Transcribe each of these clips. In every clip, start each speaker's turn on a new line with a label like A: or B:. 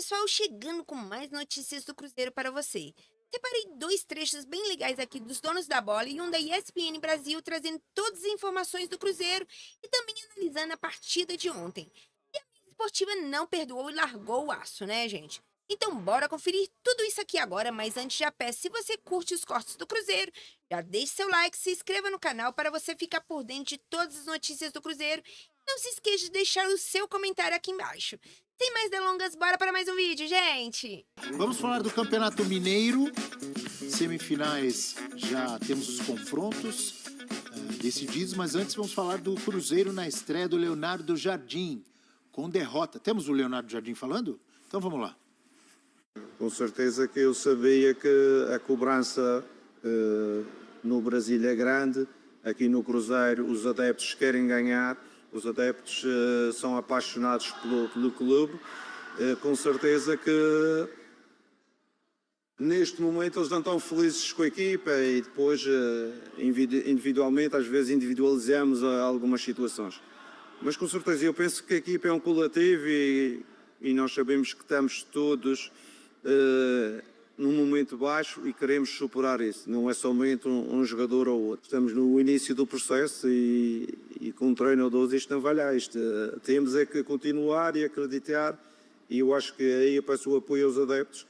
A: pessoal, chegando com mais notícias do Cruzeiro para você. Separei dois trechos bem legais aqui dos donos da bola e um da ESPN Brasil, trazendo todas as informações do Cruzeiro e também analisando a partida de ontem. E a mídia esportiva não perdoou e largou o aço, né, gente? Então bora conferir tudo isso aqui agora, mas antes já peço, se você curte os cortes do Cruzeiro, já deixe seu like, se inscreva no canal para você ficar por dentro de todas as notícias do Cruzeiro. Não se esqueça de deixar o seu comentário aqui embaixo. Sem mais delongas, bora para mais um vídeo, gente!
B: Vamos falar do Campeonato Mineiro. Semifinais, já temos os confrontos decididos, mas antes vamos falar do Cruzeiro na estreia do Leonardo Jardim, com derrota. Temos o Leonardo Jardim falando? Então vamos lá.
C: Com certeza que eu sabia que a cobrança no Brasil é grande. Aqui no Cruzeiro os adeptos querem ganhar, os adeptos são apaixonados pelo clube. Com certeza que neste momento eles não estão felizes com a equipa e depois individualmente, às vezes individualizamos algumas situações. Mas com certeza eu penso que a equipa é um coletivo e nós sabemos que estamos todos num momento baixo e queremos superar isso. Não é somente um jogador ou outro. Estamos no início do processo e com um treinador isto não vai lá. Temos é que continuar e acreditar, e eu acho que aí eu peço o apoio aos adeptos,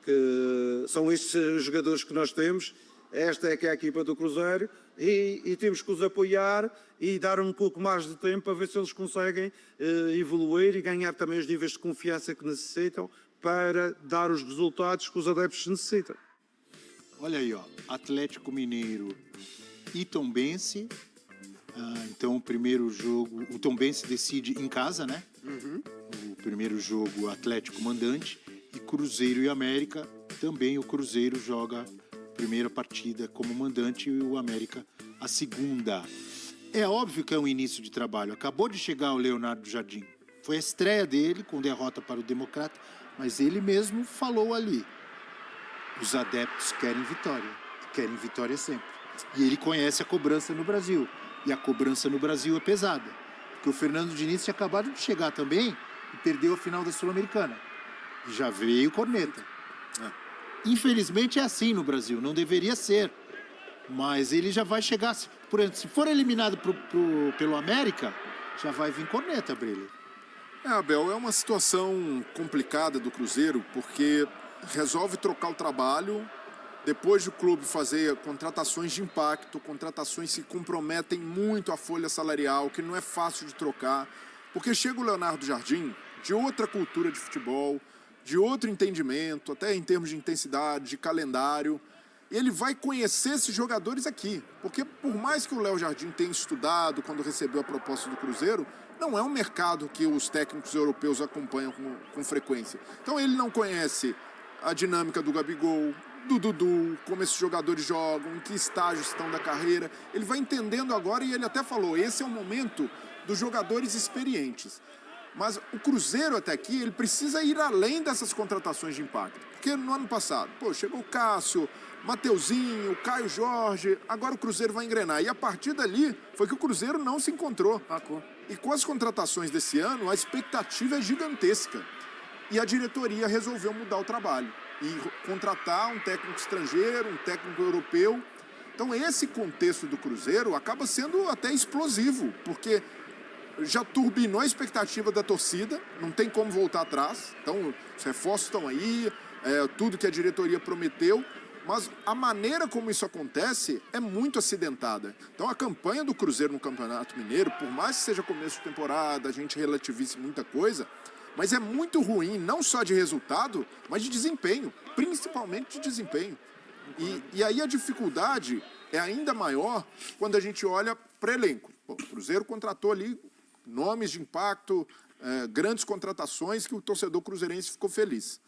C: que são estes os jogadores que nós temos. Esta é que é a equipa do Cruzeiro e temos que os apoiar e dar um pouco mais de tempo para ver se eles conseguem evoluir e ganhar também os níveis de confiança que necessitam para dar os resultados que os adeptos necessitam.
B: Olha aí, ó, Atlético Mineiro e Tombense. Então o primeiro jogo, o Tombense decide em casa, né? O primeiro jogo, Atlético mandante, e Cruzeiro e América. Também o Cruzeiro joga a primeira partida como mandante e o América a segunda. É óbvio que é um início de trabalho. Acabou de chegar o Leonardo Jardim. Foi a estreia dele com derrota para o Democrata, mas ele mesmo falou ali. Os adeptos querem vitória sempre. E ele conhece a cobrança no Brasil. E a cobrança no Brasil é pesada. Porque o Fernando Diniz tinha acabado de chegar também e perdeu a final da Sul-Americana. E já veio corneta. Infelizmente é assim no Brasil, não deveria ser. Mas ele já vai chegar, por exemplo, se for eliminado pelo América, já vai vir corneta para ele.
D: Abel, é uma situação complicada do Cruzeiro, porque resolve trocar o trabalho, depois do clube fazer contratações de impacto, contratações que comprometem muito a folha salarial, que não é fácil de trocar, porque chega o Leonardo Jardim, de outra cultura de futebol, de outro entendimento, até em termos de intensidade, de calendário, e ele vai conhecer esses jogadores aqui, porque por mais que o Léo Jardim tenha estudado quando recebeu a proposta do Cruzeiro, não é um mercado que os técnicos europeus acompanham com frequência. Então ele não conhece a dinâmica do Gabigol, do Dudu, como esses jogadores jogam, em que estágio estão da carreira. Ele vai entendendo agora e ele até falou, esse é o momento dos jogadores experientes. Mas o Cruzeiro até aqui, ele precisa ir além dessas contratações de impacto. Porque no ano passado, chegou o Cássio, Mateuzinho, Caio Jorge, agora o Cruzeiro vai engrenar. E a partir dali, foi que o Cruzeiro não se encontrou. E com as contratações desse ano, a expectativa é gigantesca. E a diretoria resolveu mudar o trabalho e contratar um técnico estrangeiro, um técnico europeu. Então esse contexto do Cruzeiro acaba sendo até explosivo, porque já turbinou a expectativa da torcida, não tem como voltar atrás. Então os reforços estão aí, tudo que a diretoria prometeu. Mas a maneira como isso acontece é muito acidentada. Então a campanha do Cruzeiro no Campeonato Mineiro, por mais que seja começo de temporada, a gente relativize muita coisa, mas é muito ruim, não só de resultado, mas de desempenho, principalmente de desempenho. E aí a dificuldade é ainda maior quando a gente olha para elenco. O Cruzeiro contratou ali nomes de impacto, grandes contratações que o torcedor cruzeirense ficou feliz.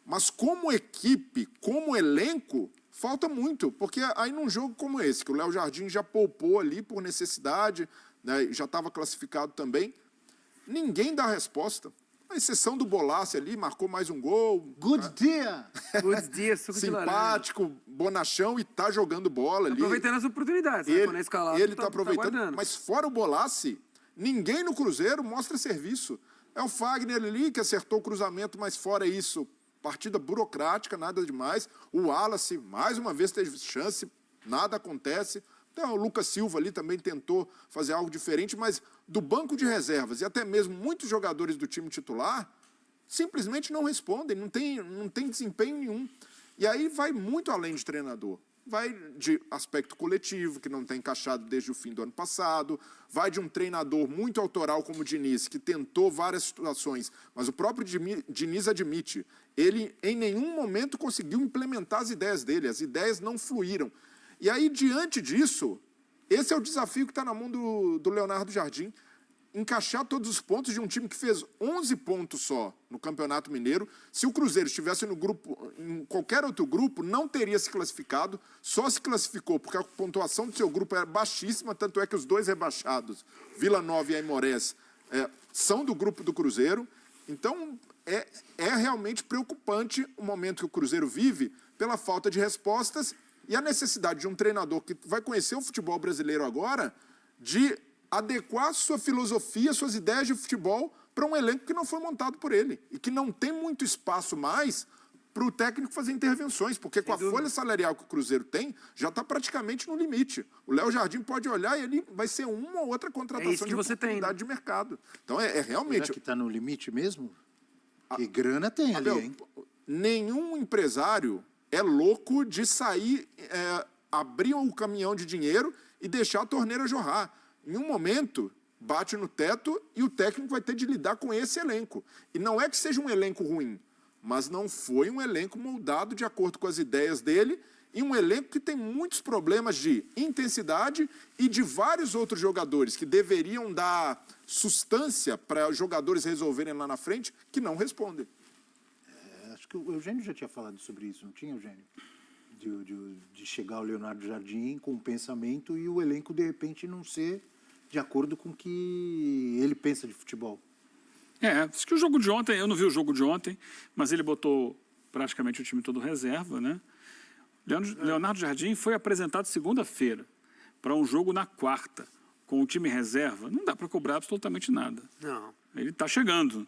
D: Mas como equipe, como elenco, falta muito. Porque aí num jogo como esse, que o Léo Jardim já poupou ali por necessidade, né, já estava classificado também, ninguém dá resposta. A exceção do Bolassi ali, marcou mais um gol.
B: Good dia!
E: Good dia, suco de laranja.
D: Simpático, bonachão e tá jogando bola ali.
E: Aproveitando as oportunidades, né? Quando é escalado,
D: ele tá aproveitando.
E: guardando.
D: Mas fora o Bolassi, ninguém no Cruzeiro mostra serviço. É o Fagner ali que acertou o cruzamento, mas fora isso, partida burocrática, nada demais. O Wallace, mais uma vez, teve chance, nada acontece. Então, o Lucas Silva ali também tentou fazer algo diferente, mas do banco de reservas e até mesmo muitos jogadores do time titular simplesmente não respondem, não tem desempenho nenhum. E aí vai muito além de treinador. Vai de aspecto coletivo, que não está encaixado desde o fim do ano passado, vai de um treinador muito autoral como o Diniz, que tentou várias situações, mas o próprio Diniz admite, ele em nenhum momento conseguiu implementar as ideias dele, as ideias não fluíram. E aí, diante disso, esse é o desafio que está na mão do Leonardo Jardim, encaixar todos os pontos de um time que fez 11 pontos só no Campeonato Mineiro. Se o Cruzeiro estivesse no grupo, em qualquer outro grupo, não teria se classificado, só se classificou porque a pontuação do seu grupo era baixíssima, tanto é que os dois rebaixados, Vila Nova e Aimorés, são do grupo do Cruzeiro. Então, é realmente preocupante o momento que o Cruzeiro vive pela falta de respostas e a necessidade de um treinador que vai conhecer o futebol brasileiro agora, de adequar sua filosofia, suas ideias de futebol para um elenco que não foi montado por ele e que não tem muito espaço mais para o técnico fazer intervenções, porque com a folha salarial que o Cruzeiro tem, já está praticamente no limite. O Léo Jardim pode olhar e ele vai ser uma ou outra contratação de oportunidade de mercado. Então, realmente...
B: Será que está no limite mesmo? Que grana tem ali, hein?
D: Nenhum empresário é louco de sair, abrir um caminhão de dinheiro e deixar a torneira jorrar. Em um momento, bate no teto e o técnico vai ter de lidar com esse elenco. E não é que seja um elenco ruim, mas não foi um elenco moldado de acordo com as ideias dele e um elenco que tem muitos problemas de intensidade e de vários outros jogadores que deveriam dar sustância para os jogadores resolverem lá na frente, que não respondem.
B: Acho que o Eugênio já tinha falado sobre isso, não tinha, Eugênio? De chegar o Leonardo Jardim com um pensamento e o elenco, de repente, não ser de acordo com o que ele pensa de futebol.
F: Acho que o jogo de ontem, eu não vi o jogo de ontem, mas ele botou praticamente o time todo reserva, né? Leonardo Jardim foi apresentado segunda-feira para um jogo na quarta, com o time reserva. Não dá para cobrar absolutamente nada.
E: Não.
F: Ele está chegando.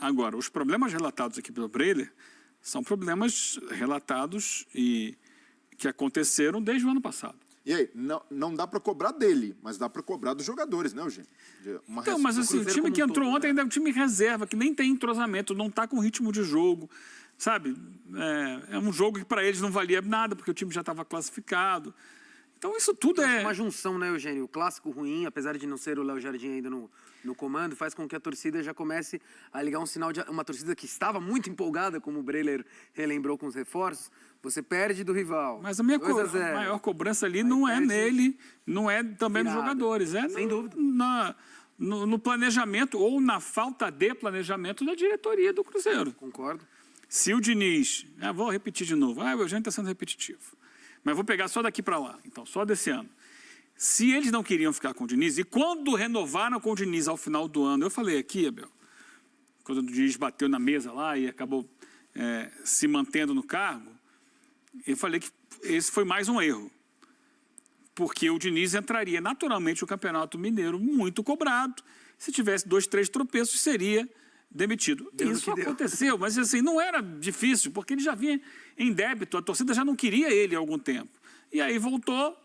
F: Agora, os problemas relatados aqui pelo Breiler são problemas relatados e que aconteceram desde o ano passado.
D: E aí, não dá para cobrar dele, mas dá para cobrar dos jogadores, né, Eugênio?
F: Então, mas assim, o time que entrou ontem ainda é um time reserva, que nem tem entrosamento, não está com ritmo de jogo, sabe? É um jogo que para eles não valia nada, porque o time já estava classificado. Então, isso tudo é...
E: Uma junção, né, Eugênio? O clássico ruim, apesar de não ser o Léo Jardim ainda no comando, faz com que a torcida já comece a ligar um sinal de... Uma torcida que estava muito empolgada, como o Breiler relembrou com os reforços. Você perde do rival.
F: Mas a maior cobrança ali não é nele, não é também nos jogadores.
E: Sem dúvida.
F: No planejamento ou na falta de planejamento da diretoria do Cruzeiro.
E: Concordo.
F: Se o Diniz... vou repetir de novo. O Eugênio está sendo repetitivo. Mas vou pegar só daqui para lá. Então, só desse ano. Se eles não queriam ficar com o Diniz, e quando renovaram com o Diniz ao final do ano, eu falei aqui, Abel, quando o Diniz bateu na mesa lá e acabou se mantendo no cargo, eu falei que esse foi mais um erro. Porque o Diniz entraria naturalmente no Campeonato Mineiro muito cobrado. Se tivesse 2, 3 tropeços, seria demitido. Isso aconteceu, mas assim, não era difícil, porque ele já vinha em débito, a torcida já não queria ele há algum tempo. E aí voltou,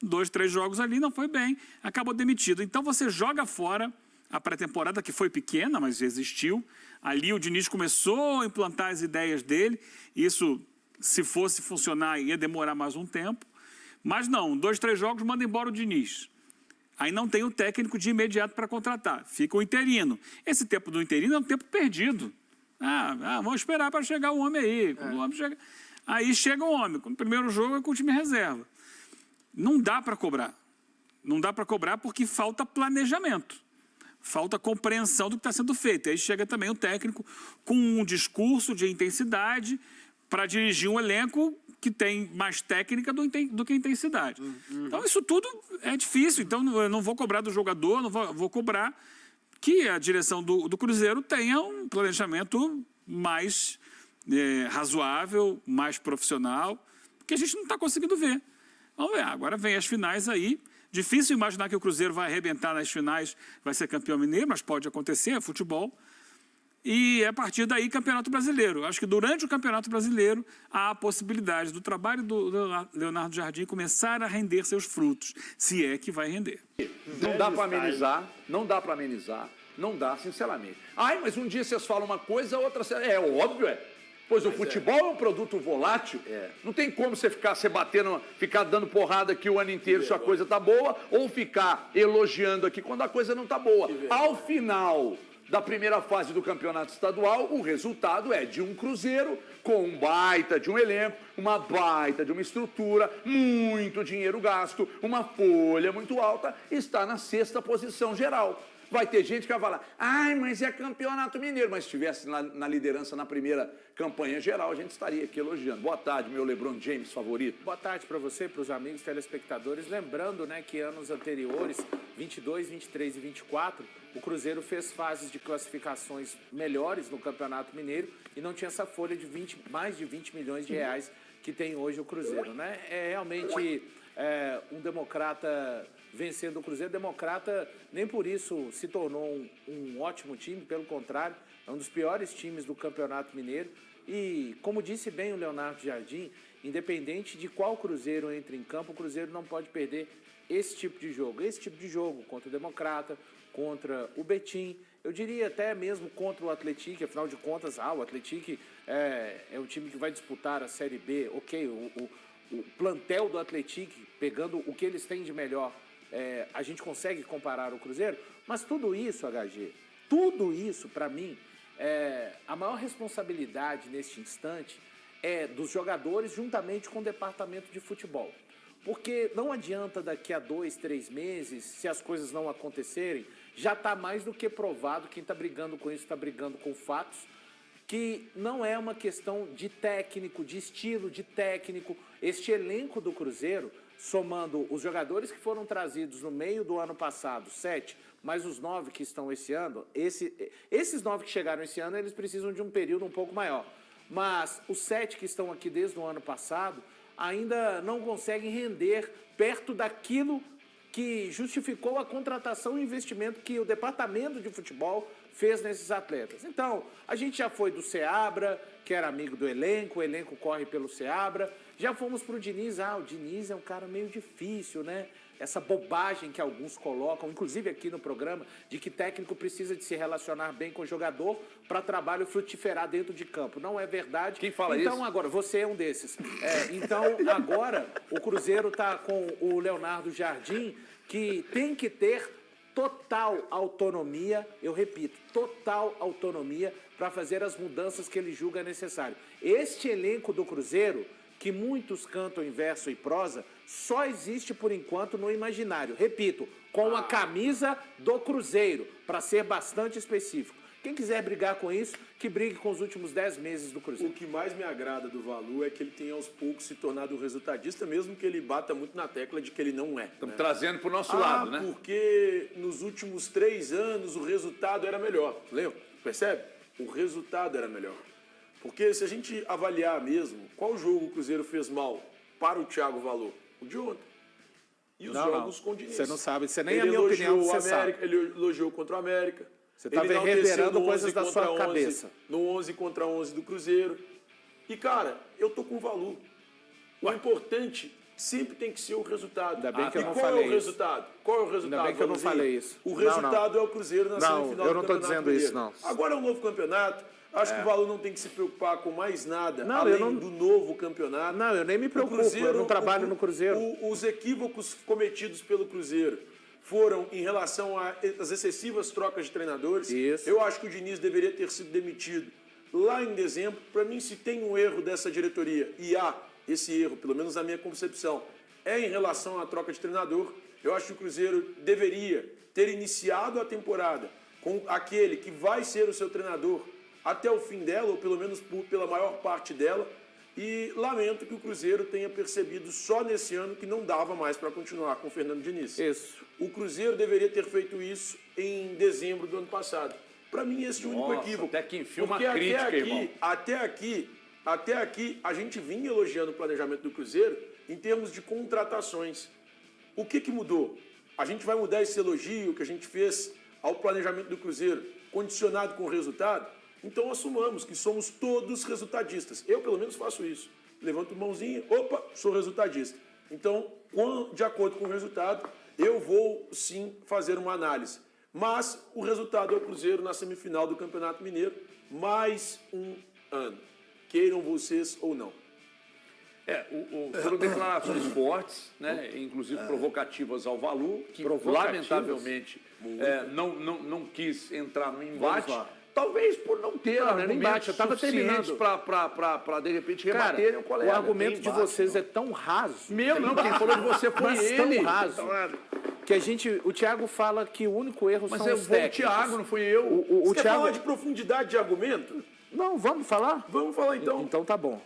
F: 2, 3 jogos ali, não foi bem, acabou demitido. Então você joga fora a pré-temporada, que foi pequena, mas existiu. Ali o Diniz começou a implantar as ideias dele, isso, se fosse funcionar, ia demorar mais um tempo. Mas não, 2, 3 jogos, manda embora o Diniz. Aí não tem o técnico de imediato para contratar, fica o interino. Esse tempo do interino é um tempo perdido. Vamos esperar para chegar o homem aí. Quando o homem chega... Aí chega o homem, no primeiro jogo é com o time reserva. Não dá para cobrar. Não dá para cobrar porque falta planejamento. Falta compreensão do que está sendo feito. Aí chega também o técnico com um discurso de intensidade para dirigir um elenco que tem mais técnica do que intensidade. Então, isso tudo é difícil. Então, eu não vou cobrar do jogador, não vou cobrar que a direção do Cruzeiro tenha um planejamento mais razoável, mais profissional, que a gente não está conseguindo ver. Vamos ver, agora vem as finais aí, Difícil imaginar que o Cruzeiro vai arrebentar nas finais, vai ser campeão mineiro, mas pode acontecer, é futebol. E a partir daí, Campeonato Brasileiro. Acho que durante o Campeonato Brasileiro há a possibilidade do trabalho do Leonardo Jardim começar a render seus frutos, se é que vai render.
G: Não dá para amenizar, não dá para amenizar, não dá, sinceramente. Ai, mas um dia vocês falam uma coisa, outra... É óbvio, é. Pois o futebol é um produto volátil. Não tem como você ficar se batendo, ficar dando porrada aqui o ano inteiro se a coisa tá boa, ou ficar elogiando aqui quando a coisa não tá boa. Ao final da primeira fase do campeonato estadual, o resultado é de um Cruzeiro com um baita de um elenco, uma baita de uma estrutura, muito dinheiro gasto, uma folha muito alta, está na 6ª posição geral. Vai ter gente que vai falar, ai, mas é campeonato mineiro. Mas se estivesse na liderança na primeira campanha geral, a gente estaria aqui elogiando. Boa tarde, meu LeBron James favorito.
H: Boa tarde para você, para os amigos telespectadores. Lembrando, né, que anos anteriores, 22, 23 e 24, o Cruzeiro fez fases de classificações melhores no Campeonato Mineiro e não tinha essa folha de mais de 20 milhões de reais que tem hoje o Cruzeiro, né? É realmente um democrata vencendo o Cruzeiro. Democrata nem por isso se tornou um ótimo time, pelo contrário, é um dos piores times do Campeonato Mineiro. E, como disse bem o Leonardo Jardim, independente de qual Cruzeiro entre em campo, o Cruzeiro não pode perder esse tipo de jogo. Esse tipo de jogo contra o Democrata, contra o Betim, eu diria até mesmo contra o Atlético, afinal de contas, o Atlético é o time que vai disputar a Série B, ok, o plantel do Atlético, pegando o que eles têm de melhor, a gente consegue comparar o Cruzeiro, mas tudo isso, HG, tudo isso, para mim, a maior responsabilidade neste instante é dos jogadores juntamente com o departamento de futebol. Porque não adianta daqui a 2, 3 meses, se as coisas não acontecerem, já está mais do que provado, quem está brigando com isso está brigando com fatos, que não é uma questão de técnico, de estilo de técnico. Este elenco do Cruzeiro, somando os jogadores que foram trazidos no meio do ano passado, 7, mais os 9 que estão esse ano, esses 9 que chegaram esse ano, eles precisam de um período um pouco maior. Mas os 7 que estão aqui desde o ano passado ainda não conseguem render perto daquilo que justificou a contratação e investimento que o departamento de futebol fez nesses atletas. Então, a gente já foi do Seabra, que era amigo do elenco, o elenco corre pelo Seabra. Já fomos para o Diniz, o Diniz é um cara meio difícil, né? Essa bobagem que alguns colocam, inclusive aqui no programa, de que técnico precisa de se relacionar bem com o jogador para trabalho frutiferar dentro de campo. Não é verdade.
G: Quem fala isso?
H: Então, agora, você é um desses. Então, agora, o Cruzeiro está com o Leonardo Jardim, que tem que ter total autonomia, eu repito, total autonomia para fazer as mudanças que ele julga necessário. Este elenco do Cruzeiro, que muitos cantam em verso e prosa, só existe por enquanto no imaginário. Repito, com a camisa do Cruzeiro, para ser bastante específico. Quem quiser brigar com isso, que brigue com os últimos 10 meses do Cruzeiro.
I: O que mais me agrada do Valu é que ele tem aos poucos se tornado um resultadista, mesmo que ele bata muito na tecla de que ele não é.
G: Estamos trazendo para o nosso lado, né?
I: Porque nos últimos 3 anos o resultado era melhor. Lembra? Percebe? O resultado era melhor. Porque se a gente avaliar mesmo, qual jogo o Cruzeiro fez mal para o Thiago Valu? O de ontem. E os jogos com o Diniz.
H: Você não sabe, você nem a minha opinião, você sabe.
I: Ele elogiou contra o América.
H: Você está reverberando coisas da sua cabeça.
I: No 11 contra 11 do Cruzeiro. E, cara, eu tô com o Valu. O importante sempre tem que ser o resultado.
H: Ainda bem que eu não
I: qual
H: falei
I: é o resultado?
H: Isso.
I: Qual é o resultado?
H: Ainda bem que eu não falei isso.
I: O resultado é o Cruzeiro na semifinal do Campeonato
H: eu não estou dizendo
I: Mineiro.
H: isso, não.
I: Agora é um novo campeonato. Acho que o Valu não tem que se preocupar com mais nada além do novo campeonato.
H: Não, eu nem me preocupo, eu não trabalho no Cruzeiro.
I: Os equívocos cometidos pelo Cruzeiro foram em relação às excessivas trocas de treinadores.
H: Isso.
I: Eu acho que o Diniz deveria ter sido demitido lá em dezembro. Para mim, se tem um erro dessa diretoria, e há esse erro, pelo menos na minha concepção, é em relação à troca de treinador, eu acho que o Cruzeiro deveria ter iniciado a temporada com aquele que vai ser o seu treinador até o fim dela, ou pelo menos pela maior parte dela, e lamento que o Cruzeiro tenha percebido só nesse ano que não dava mais para continuar com o Fernando Diniz.
H: Isso.
I: O Cruzeiro deveria ter feito isso em dezembro do ano passado. Para mim, esse é o único equívoco.
G: Até que enfim uma
I: Porque
G: crítica, irmão.
I: Até aqui, a gente vinha elogiando o planejamento do Cruzeiro em termos de contratações. O que mudou? A gente vai mudar esse elogio que a gente fez ao planejamento do Cruzeiro, condicionado com o resultado? Então assumamos que somos todos resultadistas. Eu, pelo menos, faço isso. Levanto mãozinha, opa, sou resultadista. Então, de acordo com o resultado, eu vou sim fazer uma análise. Mas o resultado é o Cruzeiro na semifinal do Campeonato Mineiro, mais um ano. Queiram vocês ou não.
G: Foram declarações fortes, né? Inclusive provocativas ao Valu, que lamentavelmente não quis entrar no embate. Talvez por não ter
H: embate, eu estava terminando
G: para de repente rebaterem o colega.
H: O argumento de vocês é tão raso.
G: Quem falou de você foi
H: mas
G: ele.
H: Tão raso. Que o Thiago fala que o único erro são os técnicos.
G: O Thiago, não fui eu.
I: Você quer falar de profundidade de argumento?
H: Não, vamos falar?
I: Vamos falar então.
H: Então tá bom.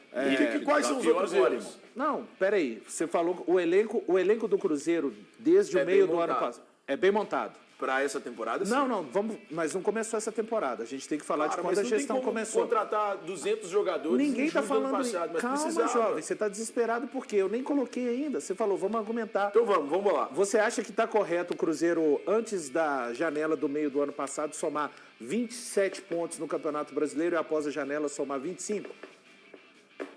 I: Quais são os outros erros?
H: Não, peraí. Você falou o elenco do Cruzeiro desde o meio do ano passado é bem montado.
I: Para essa temporada, sim.
H: Não, mas não começou essa temporada. A gente tem que falar de quando a gestão começou.
I: Contratar 200 jogadores.
H: Ninguém está falando
I: passado, mas
H: calma,
I: precisava.
H: jovem, você está desesperado por quê? Eu nem coloquei ainda. Você falou, vamos argumentar.
I: Então vamos lá.
H: Você acha que está correto o Cruzeiro, antes da janela do meio do ano passado, somar 27 pontos no Campeonato Brasileiro e após a janela somar 25?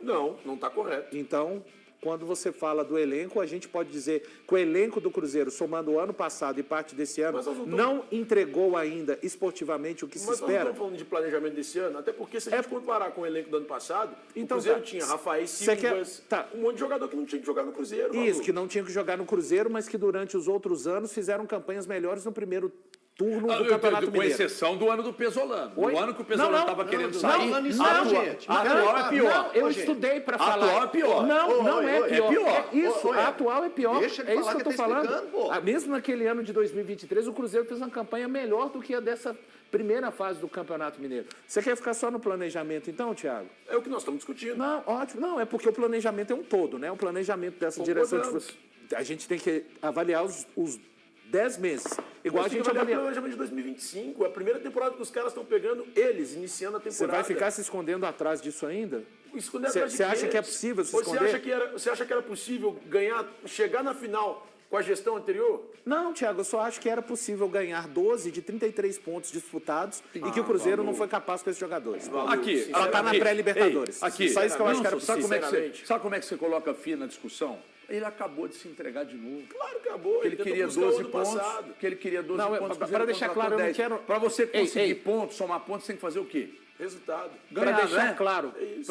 I: Não está correto.
H: Então, quando você fala do elenco, a gente pode dizer que o elenco do Cruzeiro, somando o ano passado e parte desse ano, não entregou ainda esportivamente o que se espera.
I: Mas nós não estamos falando de planejamento desse ano, até porque se a gente comparar com o elenco do ano passado, o Cruzeiro tinha Rafael Silvas, um monte de jogador que não tinha que jogar no Cruzeiro.
H: Isso, que não tinha que jogar no Cruzeiro, mas que durante os outros anos fizeram campanhas melhores no primeiro turno do Campeonato Mineiro.
G: Com exceção do ano do Pesolano. O ano que o Pesolano estava querendo sair,
H: atual
G: é pior.
H: Eu estudei para falar.
G: Atual é pior.
H: Não é pior.
G: É pior.
H: Isso, atual é pior.
J: Deixa ele
H: É isso
J: falar
H: que eu
J: que
H: estou
J: tá
H: falando.
J: explicando, pô.
H: Mesmo naquele ano de 2023, o Cruzeiro fez uma campanha melhor do que a dessa primeira fase do Campeonato Mineiro. Você quer ficar só no planejamento, então, Thiago?
I: É o que nós estamos discutindo.
H: Não, ótimo. Não, é porque o planejamento é um todo, né? O planejamento dessa direção de... A gente tem que avaliar os 10 meses. Igual a gente avalia.
I: O planejamento de 2025, a primeira temporada que os caras estão pegando, eles iniciando a temporada.
H: Você vai ficar se escondendo atrás disso ainda?
I: Esconder atrás de
H: Você acha que é possível se esconder?
I: Você acha que era possível chegar na final com a gestão anterior?
H: Não, Thiago, eu só acho que era possível ganhar 12 de 33 pontos disputados e que o Cruzeiro não foi capaz com esses jogadores.
G: Aqui,
H: ela está na pré-Libertadores.
G: Aqui,
H: só isso que eu acho que era possível.
G: Sabe como é que você coloca FIA na discussão? Ele acabou de se entregar de novo.
I: Claro que acabou.
G: Que ele queria 12 pontos. Que ele queria 12 pontos.
H: Para deixar claro, eu não quero...
G: Para você conseguir pontos, somar pontos, você tem que fazer o quê?
I: Resultado.
H: Para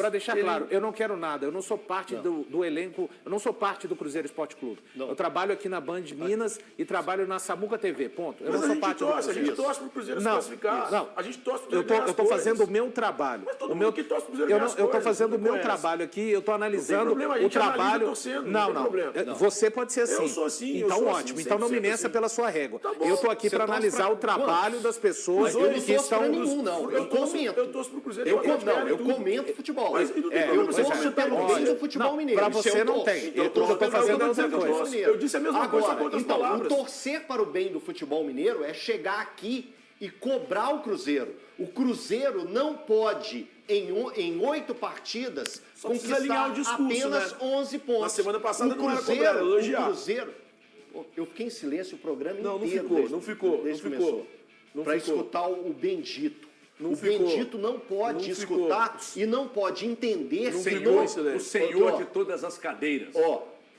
H: deixar claro, eu não quero nada. Eu não sou parte do elenco, eu não sou parte do Cruzeiro Esporte Clube. Eu trabalho aqui na Band Minas e trabalho na Samuca TV, ponto. Eu não sou parte do Cruzeiro.
I: A gente torce para o Cruzeiro se classificar.
H: Não,
I: a gente torce para o Cruzeiro.
H: Eu estou fazendo o meu trabalho.
I: Mas todo mundo que torce para o Cruzeiro
H: Eu estou fazendo o meu trabalho aqui, eu estou analisando o trabalho. Não. Você pode ser assim.
I: Eu sou assim.
H: Então, ótimo. Então não me meça pela sua régua. Eu estou aqui para analisar o trabalho das pessoas
J: que estão... Eu comento.
I: Eu torço para o Cruzeiro.
J: Eu comento futebol.
I: Eu
J: torço pelo bem do futebol mineiro.
H: Para você não tem. Eu estou fazendo outra coisa.
I: Eu disse a mesma coisa com outras
J: então,
I: palavras.
J: o torcer para o bem do futebol mineiro é chegar aqui e cobrar o Cruzeiro. O Cruzeiro não pode, em 8 partidas, conquistar apenas 11 pontos.
I: Na semana passada não era cobrar, era elogiar.
J: O Cruzeiro... Eu fiquei em silêncio o programa inteiro.
I: Não ficou.
J: Para escutar o Bendito. O Bendito não pode escutar e não pode entender
G: o Senhor de todas as cadeiras.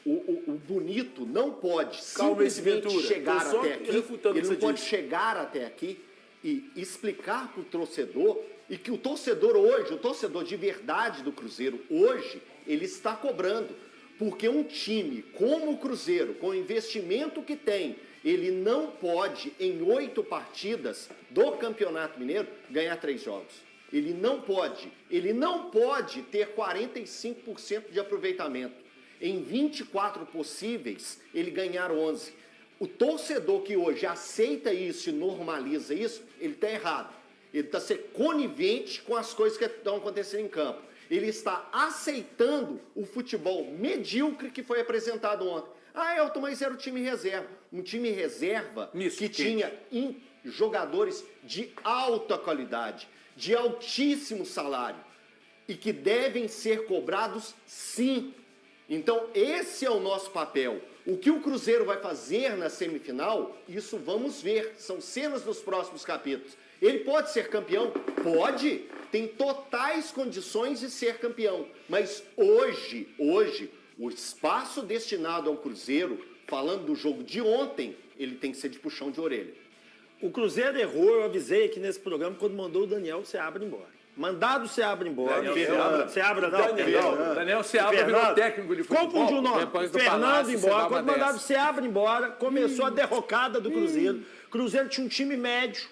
J: O Bonito não pode simplesmente chegar até aqui. Ele não pode chegar até aqui e explicar para o torcedor e que o torcedor hoje, o torcedor de verdade do Cruzeiro hoje, ele está cobrando. Porque um time como o Cruzeiro, com o investimento que tem, ele não pode, em 8 partidas do Campeonato Mineiro, ganhar 3 jogos. Ele não pode ter 45% de aproveitamento. Em 24 possíveis, ele ganhar 11. O torcedor que hoje aceita isso e normaliza isso, ele está errado. Ele está sendo conivente com as coisas que estão acontecendo em campo. Ele está aceitando o futebol medíocre que foi apresentado ontem. Elton, mas era o time reserva. Um time reserva que tinha jogadores de alta qualidade, de altíssimo salário e que devem ser cobrados sim. Então, esse é o nosso papel. O que o Cruzeiro vai fazer na semifinal, isso vamos ver. São cenas dos próximos capítulos. Ele pode ser campeão? Pode. Tem totais condições de ser campeão. Mas hoje, o espaço destinado ao Cruzeiro, falando do jogo de ontem, ele tem que ser de puxão de orelha.
K: O Cruzeiro errou, eu avisei aqui nesse programa, quando mandou o Daniel Seabra embora. Mandado o Seabra embora. Seabra não.
G: Daniel Seabra virou técnico de futebol.
K: Confundiu o nome. Fernando embora. Quando mandaram o Seabra embora, começou a derrocada do Cruzeiro. Cruzeiro tinha um time médio.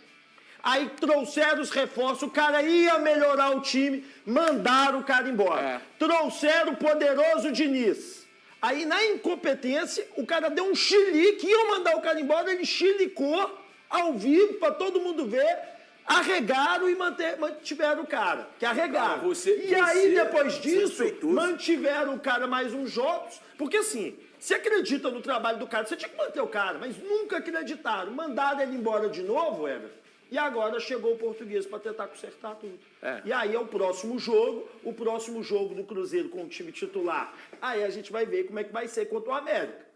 K: Aí trouxeram os reforços, o cara ia melhorar o time, mandaram o cara embora. Trouxeram o poderoso Diniz. Aí, na incompetência, o cara deu um chilique, iam mandar o cara embora, ele chilicou ao vivo, para todo mundo ver, arregaram e mantiveram o cara, que arregaram. Cara, aí, depois disso, mantiveram o cara mais uns jogos, porque assim, você acredita no trabalho do cara, você tinha que manter o cara, mas nunca acreditaram. Mandaram ele embora de novo, Everton. E agora chegou o Português para tentar consertar tudo. E aí é o próximo jogo do Cruzeiro com o time titular. Aí a gente vai ver como é que vai ser contra o América.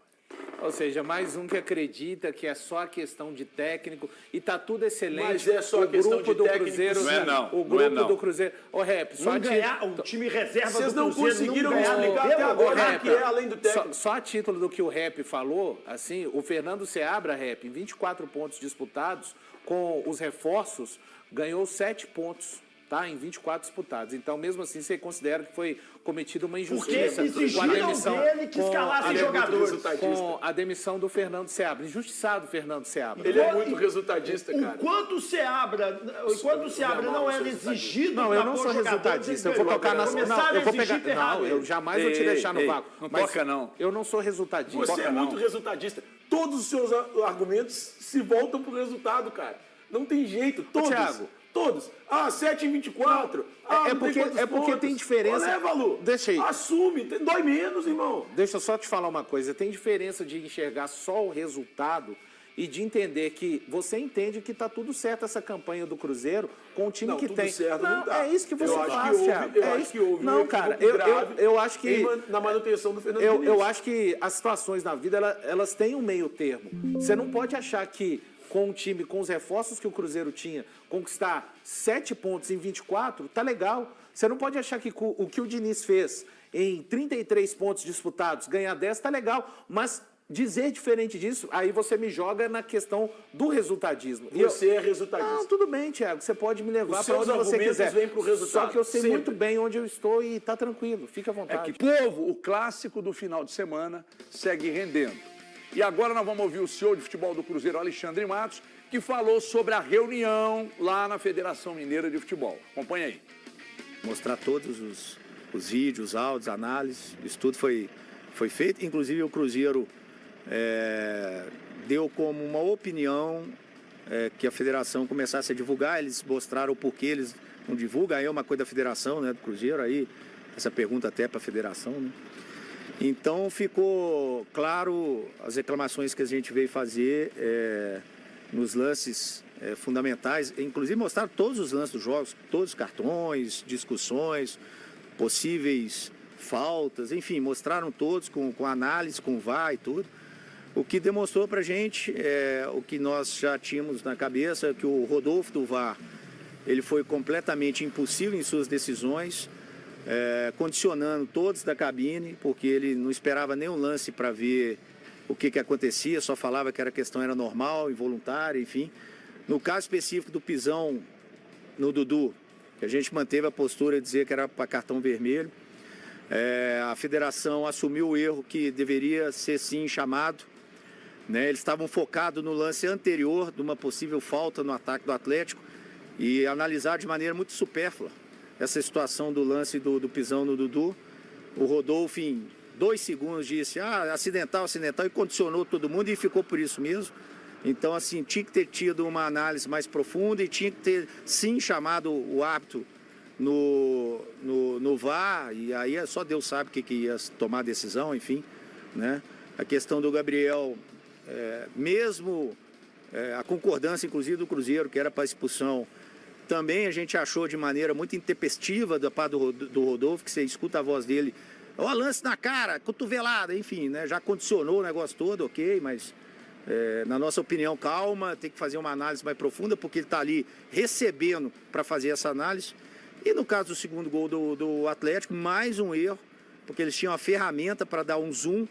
H: Ou seja, mais um que acredita que é só a questão de técnico e tá tudo excelente.
I: Mas é só a questão de técnico.
H: Cruzeiro,
G: não é não.
H: O grupo do Cruzeiro. Ô, Rep, só
K: não ganhar, o time reserva
I: Vocês
K: do
I: não
K: Cruzeiro
I: conseguiram
K: não
I: explicar até agora o que é além do técnico.
H: Só a título do que o Rep falou, assim, o Fernando Seabra, Rep, em 24 pontos disputados, com os reforços, ganhou 7 pontos. Tá, em 24 disputados. Então, mesmo assim, você considera que foi cometida uma injustiça
K: com a demissão
H: dele
K: que escalasse jogadores.
H: Com a demissão do Fernando Seabra. Injustiçado o Fernando Seabra.
I: Ele é muito resultadista, cara.
K: Enquanto o Seabra não era exigido...
H: Não, eu não sou resultadista. Eu vou tocar na... Não, eu vou pegar... Não, eu jamais vou te deixar no vácuo.
G: Não toca, não.
H: Eu não sou resultadista.
I: Você é muito resultadista. Todos os seus argumentos se voltam pro resultado, cara. Não tem jeito. Todos.
H: Thiago,
I: todos. 7 em 24.
H: Porque tem diferença.
I: Olha, Lu.
H: Deixa aí.
I: Assume. Dói menos, irmão.
H: Deixa eu só te falar uma coisa. Tem diferença de enxergar só o resultado e de entender que você entende que tá tudo certo essa campanha do Cruzeiro com o time que tem.
I: Certo,
H: não,
I: tá.
H: É isso que você faz, Thiago.
I: Eu acho que houve.
H: Não, cara. Eu acho que
I: na manutenção do Fernando Diniz.
H: Eu acho que as situações na vida elas têm um meio termo. Você não pode achar que com o time, com os reforços que o Cruzeiro tinha, conquistar 7 pontos em 24, tá legal. Você não pode achar que o que o Diniz fez em 33 pontos disputados, ganhar 10, tá legal. Mas dizer diferente disso, aí você me joga na questão do resultadismo.
I: Você é resultadista.
H: Não, tudo bem, Thiago. Você pode me levar para onde você quiser.
I: Vêm pro resultado.
H: Só que eu sei muito bem onde eu estou e tá tranquilo. Fica à vontade.
G: É que Povo, o clássico do final de semana, segue rendendo. E agora nós vamos ouvir o senhor de futebol do Cruzeiro, Alexandre Matos, que falou sobre a reunião lá na Federação Mineira de Futebol. Acompanha aí.
L: Mostrar todos os vídeos, áudios, análises, isso tudo foi feito. Inclusive o Cruzeiro deu como uma opinião que a federação começasse a divulgar. Eles mostraram o porquê eles não divulgam. Aí é uma coisa da federação, né, do Cruzeiro, aí essa pergunta até para a federação, né? Então ficou claro as reclamações que a gente veio fazer nos lances fundamentais, inclusive mostrar todos os lances dos jogos, todos os cartões, discussões, possíveis faltas, enfim, mostraram todos com análise, com VAR e tudo. O que demonstrou para a gente, o que nós já tínhamos na cabeça, que o Rodolfo do VAR, ele foi completamente impossível em suas decisões, condicionando todos da cabine, porque ele não esperava nenhum lance para ver o que acontecia, só falava que a questão era normal, involuntária, enfim. No caso específico do pisão no Dudu, que a gente manteve a postura de dizer que era para cartão vermelho, a federação assumiu o erro que deveria ser sim chamado, né? Eles estavam focados no lance anterior de uma possível falta no ataque do Atlético e analisaram de maneira muito supérflua essa situação do lance do pisão no Dudu. O Rodolfo, em 2 segundos, disse acidental, e condicionou todo mundo e ficou por isso mesmo. Então, assim, tinha que ter tido uma análise mais profunda e tinha que ter, sim, chamado o árbitro no VAR, e aí só Deus sabe o que ia tomar a decisão, enfim, né? A questão do Gabriel, mesmo a concordância, inclusive, do Cruzeiro, que era para expulsão, também a gente achou de maneira muito intempestiva da parte do Rodolfo, que você escuta a voz dele Ó, lance na cara, cotovelada, enfim, né? Já condicionou o negócio todo, ok, mas na nossa opinião, calma, tem que fazer uma análise mais profunda, porque ele está ali recebendo para fazer essa análise. E no caso do segundo gol do Atlético, mais um erro, porque eles tinham a ferramenta para dar um zoom,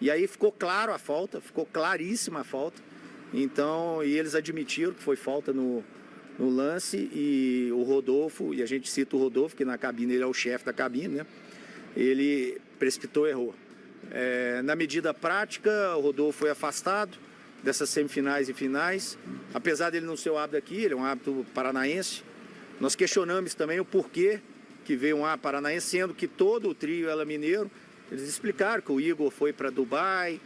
L: e aí ficou claro a falta, ficou claríssima a falta. Então, e eles admitiram que foi falta no lance, e o Rodolfo, e a gente cita o Rodolfo, que na cabine ele é o chefe da cabine, né? Ele precipitou, errou. Na medida prática, o Rodolfo foi afastado dessas semifinais e finais, apesar dele não ser o árbitro aqui, ele é um árbitro paranaense. Nós questionamos também o porquê que veio um árbitro paranaense, sendo que todo o trio era mineiro. Eles explicaram que o Igor foi para Dubai,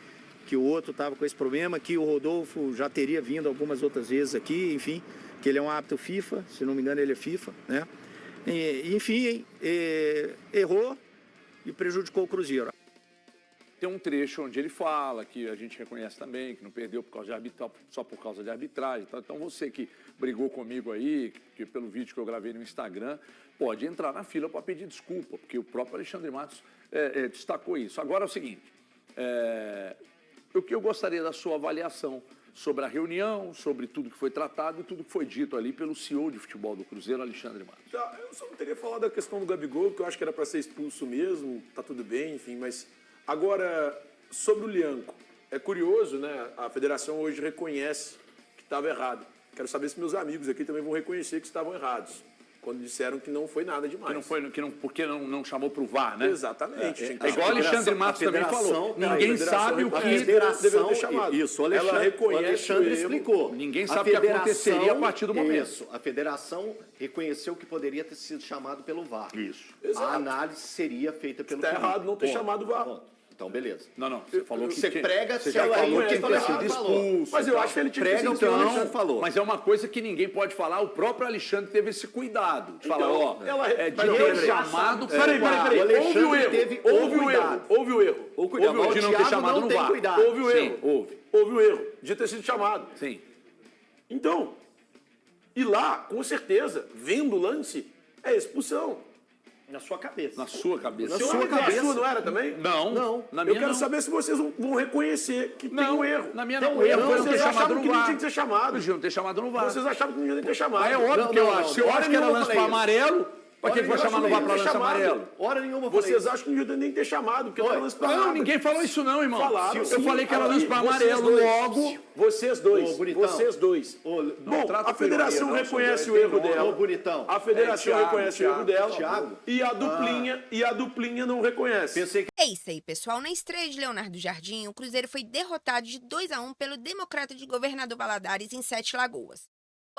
L: que o outro estava com esse problema, que o Rodolfo já teria vindo algumas outras vezes aqui, enfim, que ele é um árbitro FIFA, se não me engano ele é FIFA, né? Enfim, errou e prejudicou o Cruzeiro.
G: Tem um trecho onde ele fala, que a gente reconhece também, que não perdeu por causa de arbitragem, só por causa de arbitragem. Então você que brigou comigo aí, que pelo vídeo que eu gravei no Instagram, pode entrar na fila para pedir desculpa, porque o próprio Alexandre Matos destacou isso. Agora é o seguinte, o que eu gostaria da sua avaliação sobre a reunião, sobre tudo que foi tratado e tudo que foi dito ali pelo CEO de futebol do Cruzeiro, Alexandre Matos.
I: Eu só não teria falado da questão do Gabigol, que eu acho que era para ser expulso mesmo, tá tudo bem, enfim, mas... Agora, sobre o Lianco, é curioso, né? A federação hoje reconhece que estava errado. Quero saber se meus amigos aqui também vão reconhecer que estavam errados, quando disseram que não foi nada demais.
G: Porque não chamou para o VAR, né?
I: Exatamente.
G: Igual o Alexandre Matos também falou. Ninguém sabe o que...
J: A federação,
I: isso,
J: ela reconhece, o Alexandre explicou.
G: Ninguém sabe o que aconteceria a partir do momento.
J: Isso, a federação reconheceu que poderia ter sido chamado pelo VAR.
G: Isso.
J: A análise seria feita pelo
I: VAR. Está errado não ter chamado o VAR.
J: Então, beleza.
G: Não. Você falou que...
J: Você prega,
G: você já falou que tinha sido expulso.
I: Mas eu acho que ele tinha
J: prega o que o Alexandre falou.
G: Mas é uma coisa que ninguém pode falar. O próprio Alexandre teve esse cuidado. De falar, ó, de ter chamado...
I: Peraí. Houve o erro. Houve o erro.
G: Houve de não ter chamado no VAR.
I: Houve o erro. Houve o erro de ter sido chamado.
G: Sim.
I: Então, e lá, com certeza, vendo o lance, é expulsão.
K: Na sua cabeça.
G: Na sua cabeça.
I: Na sua cabeça. Não era também?
G: Não. Na minha
I: eu quero saber se vocês vão reconhecer que tem um erro.
G: Na minha não. O erro foi não ter chamado no VAR.
I: Não tinha que ser chamado.
G: Não ter chamado no VAR.
I: Vocês achavam que não tinha que ter chamado.
G: É óbvio que eu acho. Se eu acho que era lance para amarelo, para que vai chamar no VAR para lance amarelo?
J: Hora nenhuma.
I: Vocês acham que não devia nem ter chamado, porque não era lance para
G: Não, ninguém falou isso não, irmão.
I: Falaram,
G: eu falei que era lance para amarelo logo.
I: Vocês dois. Bom, a federação reconhece o erro dela. A federação reconhece o erro dela. E a duplinha não reconhece.
A: É isso aí, pessoal. Na estreia de Leonardo Jardim, o Cruzeiro foi derrotado de 2-1 pelo Democrata de Governador Valadares em Sete Lagoas.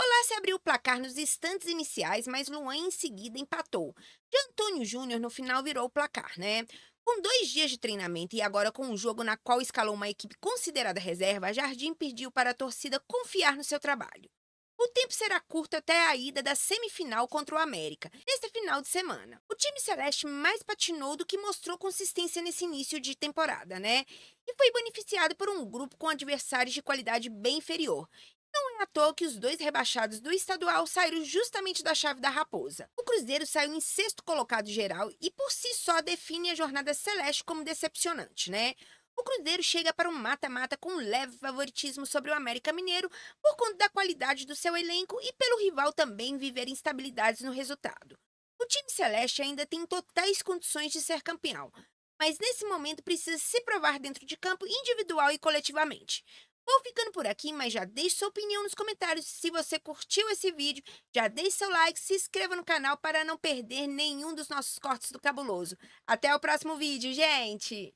A: Olá abriu o placar nos instantes iniciais, mas Luan em seguida empatou. De Antônio Júnior no final virou o placar, né? Com 2 dias de treinamento e agora com um jogo na qual escalou uma equipe considerada reserva, Jardim pediu para a torcida confiar no seu trabalho. O tempo será curto até a ida da semifinal contra o América, neste final de semana. O time celeste mais patinou do que mostrou consistência nesse início de temporada, né? E foi beneficiado por um grupo com adversários de qualidade bem inferior. Não é à toa que os 2 rebaixados do estadual saíram justamente da chave da Raposa. O Cruzeiro saiu em 6º colocado geral e por si só define a jornada celeste como decepcionante, né? O Cruzeiro chega para um mata-mata com um leve favoritismo sobre o América Mineiro por conta da qualidade do seu elenco e pelo rival também viver instabilidades no resultado. O time celeste ainda tem totais condições de ser campeão, mas nesse momento precisa se provar dentro de campo individual e coletivamente. Vou ficando por aqui, mas já deixe sua opinião nos comentários. Se você curtiu esse vídeo, já deixe seu like, se inscreva no canal para não perder nenhum dos nossos cortes do Cabuloso. Até o próximo vídeo, gente!